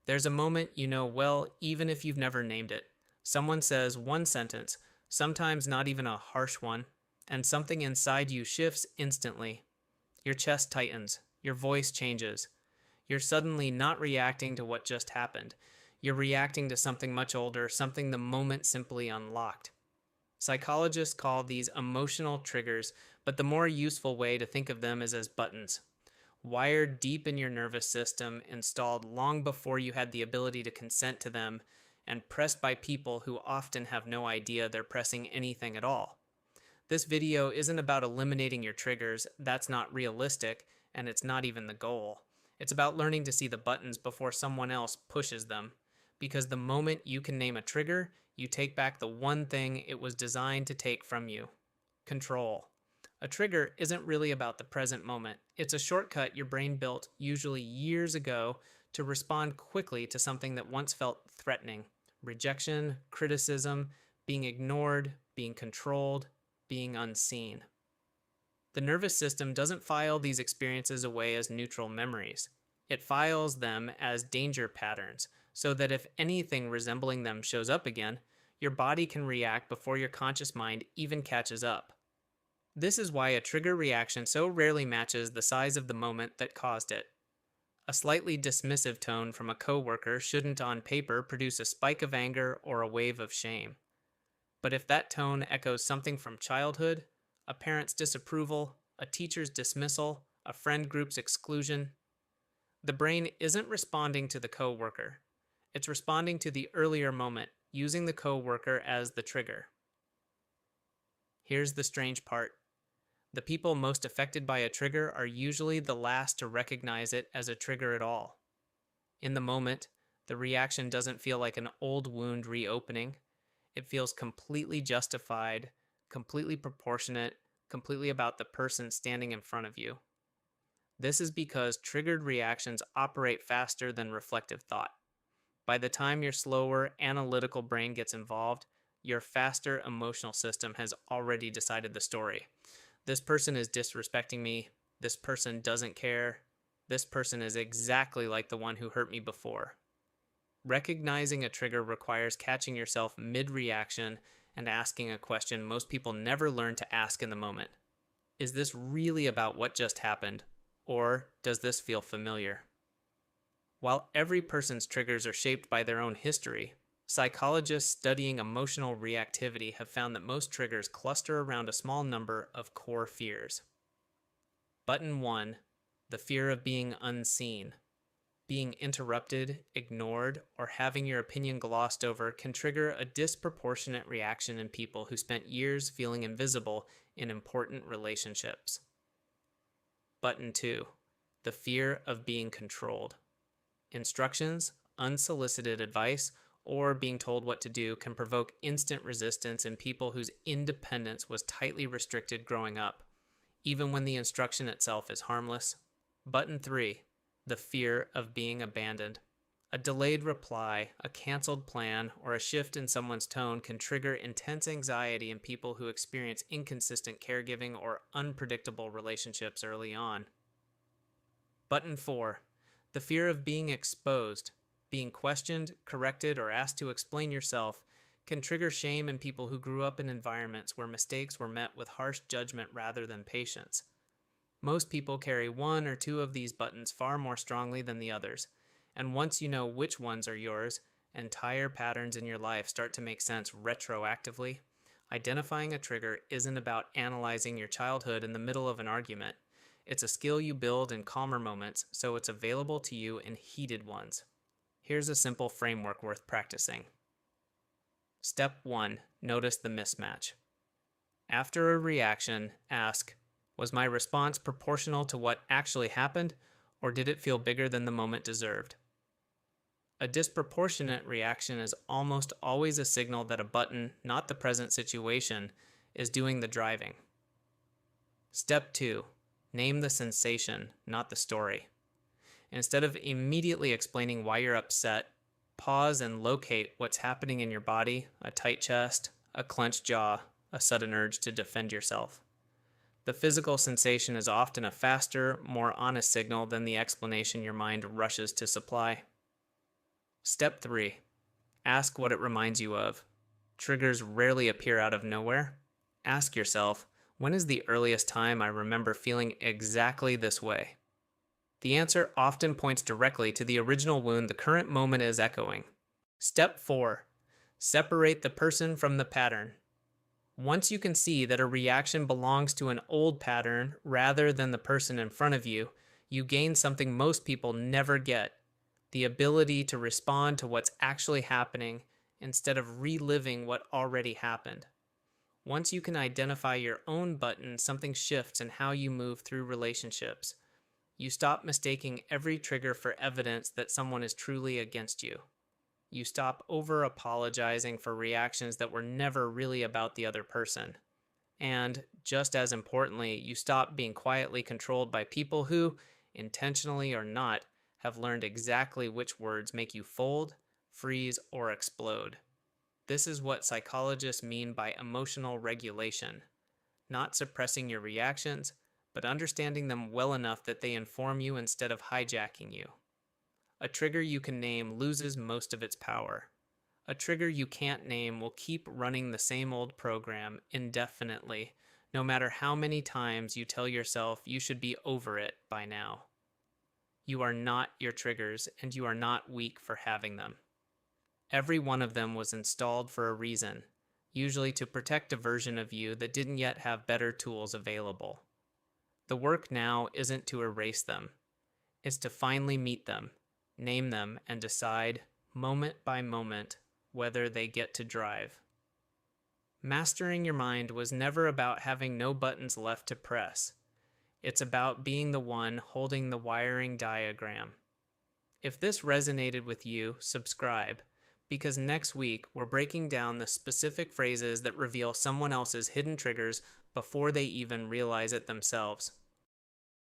There's a moment you know well, even if you've never named it. Someone says one sentence, sometimes not even a harsh one, and something inside you shifts instantly. Your chest tightens, your voice changes. You're suddenly not reacting to what just happened. You're reacting to something much older, something the moment simply unlocked. Psychologists call these emotional triggers, but the more useful way to think of them is as buttons, wired deep in your nervous system, installed long before you had the ability to consent to them, and pressed by people who often have no idea they're pressing anything at all. This video isn't about eliminating your triggers, that's not realistic, and it's not even the goal. It's about learning to see the buttons before someone else pushes them. Because the moment you can name a trigger, you take back the one thing it was designed to take from you: control. A trigger isn't really about the present moment. It's a shortcut your brain built, usually years ago, to respond quickly to something that once felt threatening: rejection, criticism, being ignored, being controlled, being unseen. The nervous system doesn't file these experiences away as neutral memories. It files them as danger patterns, so that if anything resembling them shows up again, your body can react before your conscious mind even catches up. This is why a trigger reaction so rarely matches the size of the moment that caused it. A slightly dismissive tone from a coworker shouldn't on paper produce a spike of anger or a wave of shame. But if that tone echoes something from childhood, a parent's disapproval, a teacher's dismissal, a friend group's exclusion, the brain isn't responding to the coworker. It's responding to the earlier moment, using the coworker as the trigger. Here's the strange part. The people most affected by a trigger are usually the last to recognize it as a trigger at all. In the moment, the reaction doesn't feel like an old wound reopening. It feels completely justified, completely proportionate, completely about the person standing in front of you. This is because triggered reactions operate faster than reflective thought. By the time your slower, analytical brain gets involved, your faster emotional system has already decided the story. This person is disrespecting me. This person doesn't care. This person is exactly like the one who hurt me before. Recognizing a trigger requires catching yourself mid-reaction and asking a question most people never learn to ask in the moment. Is this really about what just happened, or does this feel familiar? While every person's triggers are shaped by their own history, psychologists studying emotional reactivity have found that most triggers cluster around a small number of core fears. Button 1, the fear of being unseen. Being interrupted, ignored, or having your opinion glossed over can trigger a disproportionate reaction in people who spent years feeling invisible in important relationships. Button 2, the fear of being controlled. Instructions, unsolicited advice, or being told what to do can provoke instant resistance in people whose independence was tightly restricted growing up, even when the instruction itself is harmless. Button 3, the fear of being abandoned. A delayed reply, a canceled plan, or a shift in someone's tone can trigger intense anxiety in people who experience inconsistent caregiving or unpredictable relationships early on. Button 4, the fear of being exposed. Being questioned, corrected, or asked to explain yourself can trigger shame in people who grew up in environments where mistakes were met with harsh judgment rather than patience. Most people carry one or two of these buttons far more strongly than the others, and once you know which ones are yours, entire patterns in your life start to make sense retroactively. Identifying a trigger isn't about analyzing your childhood in the middle of an argument. It's a skill you build in calmer moments, so it's available to you in heated ones. Here's a simple framework worth practicing. Step 1. Notice the mismatch. After a reaction, ask, was my response proportional to what actually happened, or did it feel bigger than the moment deserved? A disproportionate reaction is almost always a signal that a button, not the present situation, is doing the driving. Step 2. Name the sensation, not the story. Instead of immediately explaining why you're upset, pause and locate what's happening in your body: a tight chest, a clenched jaw, a sudden urge to defend yourself. The physical sensation is often a faster, more honest signal than the explanation your mind rushes to supply. Step 3. Ask what it reminds you of. Triggers rarely appear out of nowhere. Ask yourself, when is the earliest time I remember feeling exactly this way? The answer often points directly to the original wound the current moment is echoing. Step 4. Separate the person from the pattern. Once you can see that a reaction belongs to an old pattern rather than the person in front of you, you gain something most people never get: the ability to respond to what's actually happening instead of reliving what already happened. Once you can identify your own button, something shifts in how you move through relationships. You stop mistaking every trigger for evidence that someone is truly against you. You stop over apologizing for reactions that were never really about the other person. And, just as importantly, you stop being quietly controlled by people who, intentionally or not, have learned exactly which words make you fold, freeze, or explode. This is what psychologists mean by emotional regulation: not suppressing your reactions, but understanding them well enough that they inform you instead of hijacking you. A trigger you can name loses most of its power. A trigger you can't name will keep running the same old program indefinitely, no matter how many times you tell yourself you should be over it by now. You are not your triggers, and you are not weak for having them. Every one of them was installed for a reason, usually to protect a version of you that didn't yet have better tools available. The work now isn't to erase them, it's to finally meet them, name them, and decide, moment by moment, whether they get to drive. Mastering your mind was never about having no buttons left to press. It's about being the one holding the wiring diagram. If this resonated with you, subscribe, because next week we're breaking down the specific phrases that reveal someone else's hidden triggers before they even realize it themselves.